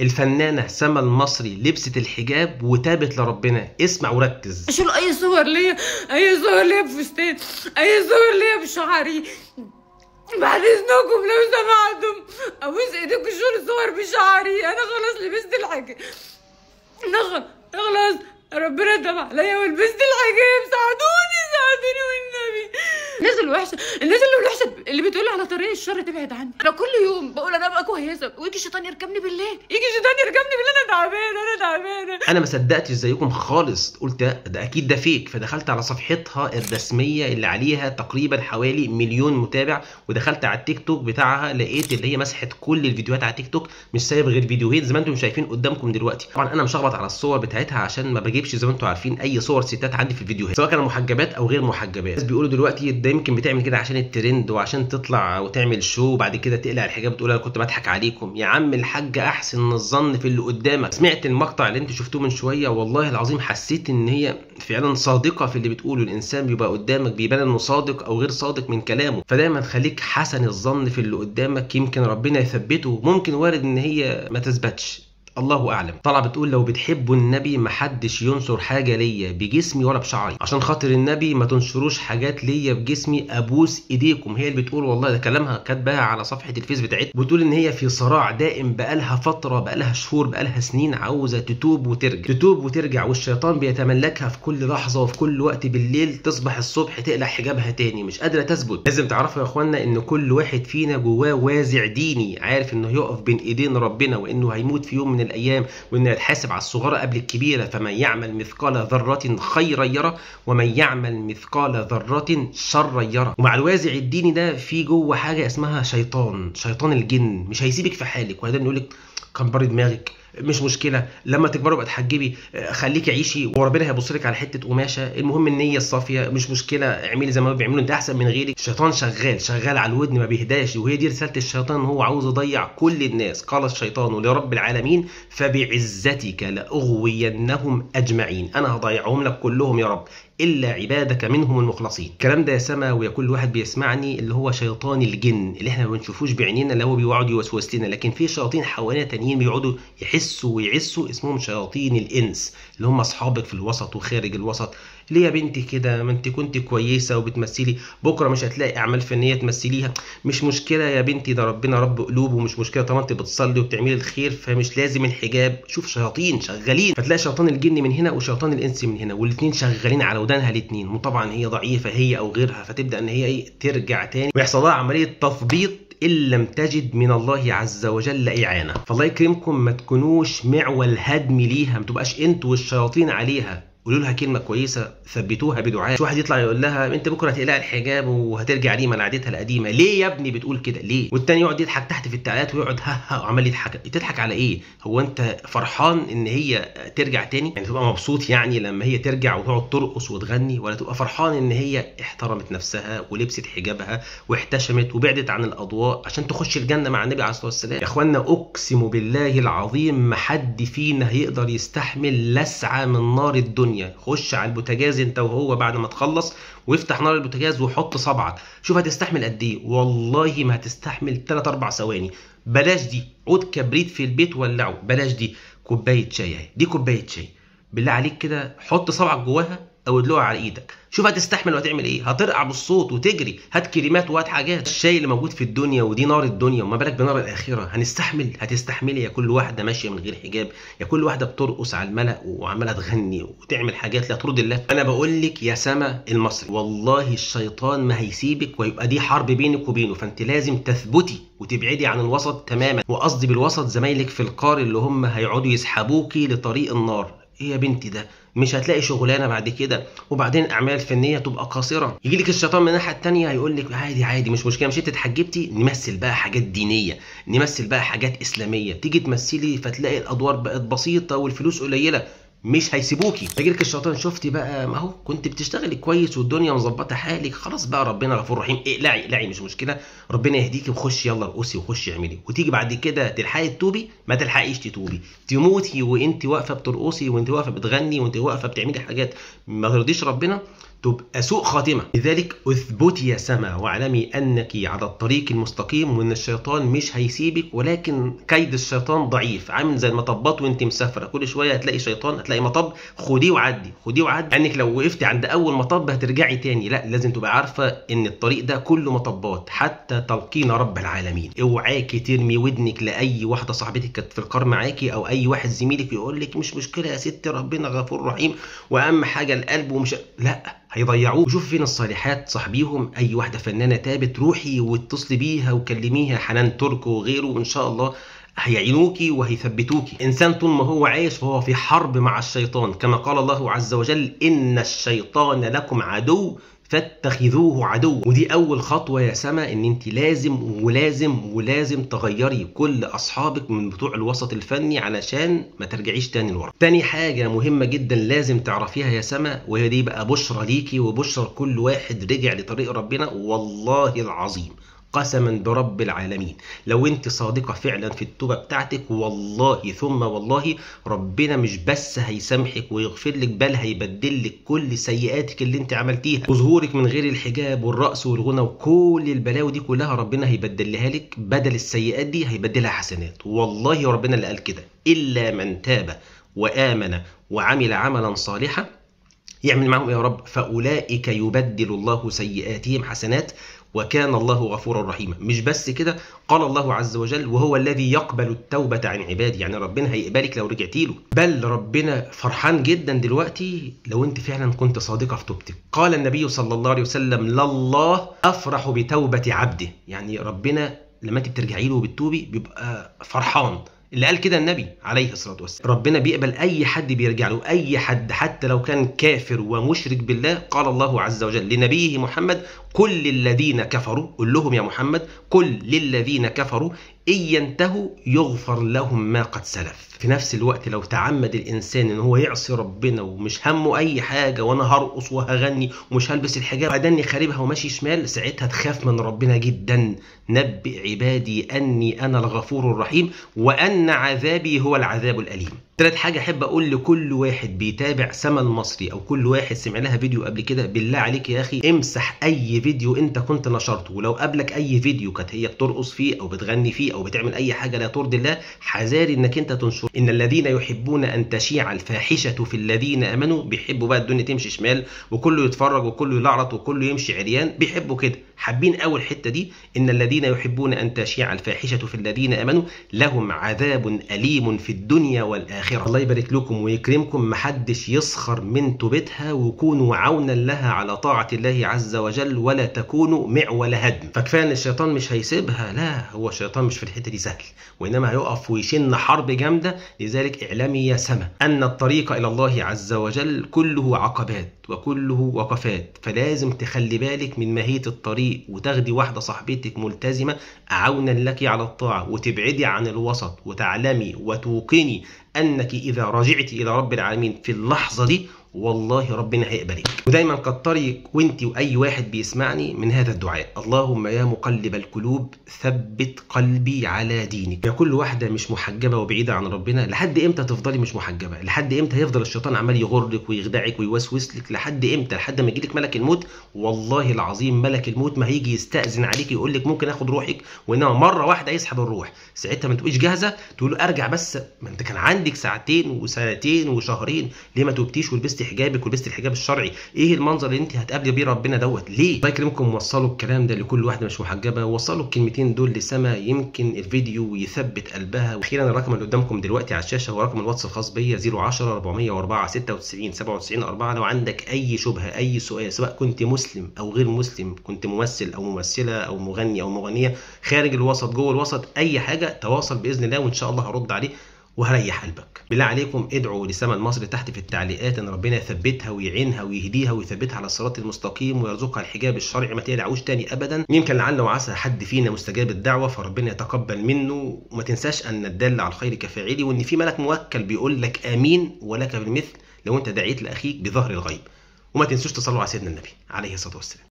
الفنانة سما المصري لبست الحجاب وتابت لربنا. اسمع وركز. اشيل اي صور ليا، اي صور ليا بفستان، اي صور ليا بشعري. بعد اذنكم لو سمحتم ابوس ايديكم شيلوا صور بشعري. انا خلاص لبست الحجاب، خلاص ربنا تاب عليا ولبست الحجاب. ساعدوني ساعدوني والنبي. الناس الوحشه، الناس اللي الوحشه اللي بتقول على طريق الشر تبعد عني. انا كل يوم بقول انا ابقى كويسه ويجي الشيطان يركبني بالليل، يجي الشيطان يركبني بالليل. انا تعبانه انا تعبانه. انا ما صدقتش زيكم خالص، قلت ده اكيد ده فيك، فدخلت على صفحتها الرسميه اللي عليها تقريبا حوالي 1,000,000 متابع، ودخلت على التيك توك بتاعها لقيت اللي هي مسحت كل الفيديوهات على التيك توك، مش سايب غير فيديوهين زي ما انتم شايفين قدامكم دلوقتي. طبعا انا مشخبط على الصور بتاعتها عشان ما بجيبش زي ما انتم عارفين اي صور ستات عندي في الفيديوهات، سواء كانوا محجبات او غير محجبات. الناس بيقولوا دلوقتي ده يمكن بتعمل كده عشان الترند وعشان تطلع وتعمل شو وبعد كده تقلع الحجاب تقول انا كنت بضحك عليكم. يا عم الحاجه احسن الظن في اللي قدامك. سمعت المقطع اللي انتوا شفتوه من شويه، والله العظيم حسيت ان هي فعلا صادقه في اللي بتقوله. الانسان بيبقى قدامك بيبان انه صادق او غير صادق من كلامه، فدايما خليك حسن الظن في اللي قدامك، يمكن ربنا يثبته، ممكن وارد ان هي ما تثبتش، الله اعلم. طالعه بتقول لو بتحبوا النبي محدش ينشر حاجه ليا بجسمي ولا بشعري، عشان خاطر النبي ما تنشروش حاجات ليا بجسمي، ابوس ايديكم. هي اللي بتقول، والله ده كلامها كاتباها على صفحه الفيس بتاعتها. بتقول ان هي في صراع دائم بقالها فتره، بقالها شهور، بقالها سنين، عاوزه تتوب وترجع، والشيطان بيتملكها في كل لحظه وفي كل وقت. بالليل تصبح الصبح تقلع حجابها تاني، مش قادره تثبت. لازم تعرفوا يا اخوانا ان كل واحد فينا جواه وازع ديني، عارف انه يقف بين ايدين ربنا وانه هيموت في يوم من الايام، وانه يتحاسب على الصغيره قبل الكبيره. فمن يعمل مثقال ذره خيرا يره ومن يعمل مثقال ذره شرا يره. ومع الوازع الديني ده في جوه حاجه اسمها شيطان الجن، مش هيسيبك في حالك، وهذا يقول لك كبري دماغك، مش مشكله، لما تكبروا بقى تحجبي، خليكي عيشي وربنا هيبص لك على حته قماشه، المهم النيه الصافيه، مش مشكله، اعملي زي ما بيعملوا، انت احسن من غيرك. الشيطان شغال على الودن ما بيهداش، وهي دي رساله الشيطان، هو عاوز يضيع كل الناس. قال الشيطان لرب العالمين فبعزتك لاغوينهم اجمعين. انا هضيعهم لك كلهم يا رب الا عبادك منهم المخلصين. الكلام ده يا سما ويا كل واحد بيسمعني اللي هو شيطان الجن اللي احنا ما بنشوفوش بعينينا، اللي هو بيقعد يوسوس لنا، لكن في شياطين حوالينا تانيين بيقعدوا يحسوا ويعسوا، اسمهم شياطين الانس، اللي هم اصحابك في الوسط وخارج الوسط. ليه يا بنتي كده؟ ما انت كنت كويسه وبتمثلي، بكره مش هتلاقي اعمال فنيه تمثليها، مش مشكله يا بنتي، ده ربنا رب قلوب، ومش مشكله طالما انت بتصلي وبتعملي الخير فمش لازم الحجاب. شوف شياطين شغالين، فتلاقي شيطان الجن من هنا وشيطان الانس من هنا، والاثنين شغالين على ودانها الاثنين. وطبعا هي ضعيفه هي او غيرها، فتبدا ان هي ترجع تاني ويحصل لها عمليه تثبيط إن لم تجد من الله عز وجل إعانة. فالله يكرمكم ما تكونوش معول هدم ليها، ما تبقاش انتوا والشياطين عليها. قولوا لها كلمه كويسه، ثبتوها بدعاء. واحد يطلع يقول لها انت بكره هتقلعي الحجاب وهترجع ليه من عادتها القديمه، ليه يا ابني بتقول كده ليه؟ والتاني يقعد يضحك تحت في التعليقات ويقعد ها وعمال يضحك. تضحك على ايه؟ هو انت فرحان ان هي ترجع تاني؟ يعني تبقى مبسوط يعني لما هي ترجع وتقعد ترقص وتغني، ولا تبقى فرحان ان هي احترمت نفسها ولبست حجابها واحتشمت وبعدت عن الاضواء عشان تخش الجنه مع النبي عليه الصلاه والسلام؟ يا اخوانا اقسم بالله العظيم ما حد فينا هيقدر يستحمل لسعه من نار الدنيا. خش على البوتاجاز انت وهو بعد ما تخلص وافتح نار البوتاجاز وحط صبعك، شوف هتستحمل قد ايه. والله ما هتستحمل 3-4 ثواني. بلاش دي عود كبريت في البيت ولعه، بلاش دي كوبايه شاي اهي، دي كوبايه شاي، بالله عليك كده حط صبعك جواها او ادلقها على ايدك، شوف هتستحمل وهتعمل ايه. هترقع بالصوت وتجري، هات كريمات وهات حاجات. الشاي اللي موجود في الدنيا ودي نار الدنيا، وما بالك بنار الاخره. هنستحمل؟ هتستحملي يا كل واحده ماشيه من غير حجاب، يا كل واحده بترقص على الملأ وعماله تغني وتعمل حاجات لا ترضي الله؟ انا بقول لك يا سما المصري، والله الشيطان ما هيسيبك، ويبقى دي حرب بينك وبينه، فانت لازم تثبتي وتبعدي عن الوسط تماما. وقصدي بالوسط زمايلك في القار اللي هم هيقعدوا يسحبوكي لطريق النار. ايه يا بنتي ده؟ مش هتلاقي شغلانه بعد كده، وبعدين اعمال فنيه تبقى قاصره. يجي لك الشيطان من الناحيه الثانيه هيقول لك عادي مش مشكله، مش انت اتحجبتي، نمثل بقى حاجات دينيه، نمثل بقى حاجات اسلاميه. تيجي تمثلي فتلاقي الادوار بقت بسيطه والفلوس قليله. مش هيسيبوكي. يجيلك الشيطان شفتي بقى، ما هو كنت بتشتغلي كويس والدنيا مظبطه حالك، خلاص بقى ربنا غفور رحيم، اقلعي مش مشكله، ربنا يهديكي وخشي يلا ارقصي وخشي اعملي. وتيجي بعد كده تلحقي تتوبي، ما تلحقيش تتوبي، تموتي وانت واقفه بترقصي وانت واقفه بتغني وانت واقفه بتعملي حاجات ما ترضيش ربنا، تبقى سوء خاتمه. لذلك اثبتي يا سما واعلمي انك على الطريق المستقيم، وان الشيطان مش هيسيبك، ولكن كيد الشيطان ضعيف، عامل زي المطبات وانت مسافره، كل شويه هتلاقي شيطان، هتلاقي مطب، خديه وعدي خديه وعدي، انك لو وقفتي عند اول مطب هترجعي تاني. لا، لازم تبقى عارفه ان الطريق ده كله مطبات حتى تلقين رب العالمين. اوعاكي ترمي ودنك لاي واحده صاحبتك كانت في القار معاكي، او اي واحد زميلك يقول لك مش مشكله يا ستي ربنا غفور رحيم واهم حاجه القلب ومش، لا هيضيعوه. وشوف فين الصالحات صاحبيهم، اي واحده فنانه تابت روحي واتصلي بيها وكلميها، حنان ترك وغيره، وان شاء الله هيعينوكي وهيثبتوكي. انسان طول ما هو عايش فهو في حرب مع الشيطان، كما قال الله عز وجل ان الشيطان لكم عدو فاتخذوه عدو. ودي اول خطوه يا سما، ان انت لازم تغيري كل اصحابك من بتوع الوسط الفني علشان ما ترجعيش تاني لورا. تاني حاجه مهمه جدا لازم تعرفيها يا سما، وهي دي بقى بشرى ليكي وبشرى كل واحد رجع لطريق ربنا، والله العظيم قسما برب العالمين لو انت صادقه فعلا في التوبه بتاعتك، والله ثم والله ربنا مش بس هيسامحك ويغفر لك، بل هيبدل لك كل سيئاتك اللي انت عملتيها، وظهورك من غير الحجاب والرقص والغنى وكل البلاوي دي كلها ربنا هيبدلها لك، بدل السيئات دي هيبدلها حسنات. والله ربنا اللي قال كده، الا من تاب وامن وعمل عملا صالحا يعمل معهم يا رب فاولئك يبدل الله سيئاتهم حسنات وكان الله غفورا رحيما. مش بس كده، قال الله عز وجل وهو الذي يقبل التوبة عن عبادي، يعني ربنا هيقبلك لو رجعتي له، بل ربنا فرحان جدا دلوقتي لو انت فعلا كنت صادقة في توبتك. قال النبي صلى الله عليه وسلم لله أفرح بتوبة عبده، يعني ربنا لما انت بترجعي له وبتتوبي بيبقى فرحان. اللي قال كده النبي عليه الصلاة والسلام. ربنا بيقبل أي حد بيرجع له، أي حد حتى لو كان كافر ومشرك بالله. قال الله عز وجل لنبيه محمد كل للذين كفروا، قل لهم يا محمد كل للذين كفروا إن ينتهوا يغفر لهم ما قد سلف. في نفس الوقت لو تعمد الإنسان إن هو يعصي ربنا ومش همه أي حاجة، وأنا هرقص وهغني ومش هلبس الحجاب وأدني خاربها وماشي شمال، ساعتها تخاف من ربنا جدا. نبئ عبادي أني أنا الغفور الرحيم وأن عذابي هو العذاب الأليم. ثالث حاجة أحب أقول لكل واحد بيتابع سما المصري أو كل واحد سمع لها فيديو قبل كده، بالله عليك يا أخي امسح أي فيديو أنت كنت نشرته، ولو قابلك أي فيديو كانت هي بترقص فيه أو بتغني فيه أو بتعمل أي حاجة لا ترضي الله، حذاري إنك أنت تنشر. إن الذين يحبون أن تشيع الفاحشة في الذين آمنوا، بيحبوا بقى الدنيا تمشي شمال وكله يتفرج وكله يلعرط وكله يمشي عريان، بيحبوا كده، حابين أول حتة دي، إن الذين يحبون أن تشيع الفاحشة في الذين آمنوا لهم عذاب أليم في الدنيا والآخرة. الله يبارك لكم ويكرمكم، محدش يسخر من توبتها، وكونوا عونا لها على طاعة الله عز وجل ولا تكونوا معول هدم. فكفاية إن الشيطان مش هيسيبها، لا هو الشيطان مش في الحتة دي سهل، وإنما هيقف ويشن حرب جامدة. لذلك اعلمي يا سما أن الطريق إلى الله عز وجل كله عقبات وكله وقفات، فلازم تخلي بالك من ماهية الطريق، وتاخدي واحدة صاحبتك ملتزمة عونا لك على الطاعة، وتبعدي عن الوسط، وتعلمي وتوقني أنك إذا رجعت إلى رب العالمين في اللحظة دي والله ربنا هيقبلك. ودايما كتري وانت واي واحد بيسمعني من هذا الدعاء، اللهم يا مقلب القلوب ثبت قلبي على دينك. يا كل واحده مش محجبه وبعيده عن ربنا، لحد امتى تفضلي مش محجبه؟ لحد امتى هيفضل الشيطان عمال يغرك ويخدعك ويوسوس لك؟ لحد امتى؟ لحد ما يجيلك ملك الموت. والله العظيم ملك الموت ما هيجي يستأذن عليك يقول لك ممكن اخد روحك، وانما مره واحده يسحب الروح، ساعتها ما تبقيش جاهزه تقول له ارجع، بس ما انت كان عندك ساعتين وسنتين وشهرين، ليه ما توبتيش ولبستي حجابك ولبستي الحجاب الشرعي؟ ايه المنظر اللي انت هتقابلي بيه ربنا دوت؟ ليه؟ الله يكرمكم وصلوا الكلام ده لكل واحده مش محجبه، وصلوا الكلمتين دول لسما، يمكن الفيديو يثبت قلبها. واخيرا الرقم اللي قدامكم دلوقتي على الشاشه هو رقم الواتس الخاص بيا 010 404 96 97 4. لو عندك اي شبهه اي سؤال، سواء كنت مسلم او غير مسلم، كنت ممثل او ممثله او مغني او مغنيه، خارج الوسط جوه الوسط، اي حاجه، تواصل باذن الله وان شاء الله هرد عليه. وهريح قلبك. بالله عليكم ادعوا لسما مصر تحت في التعليقات ان ربنا يثبتها ويعينها ويهديها ويثبتها على الصراط المستقيم ويرزقها الحجاب الشرعي، ما تقلعوش تاني ابدا. يمكن لعل وعسى حد فينا مستجاب الدعوه فربنا يتقبل منه. وما تنساش ان الدال على الخير كفاعله، وان في ملك موكل بيقول لك امين ولك بالمثل لو انت دعيت لاخيك بظهر الغيب. وما تنسوش تصلوا على سيدنا النبي عليه الصلاه والسلام.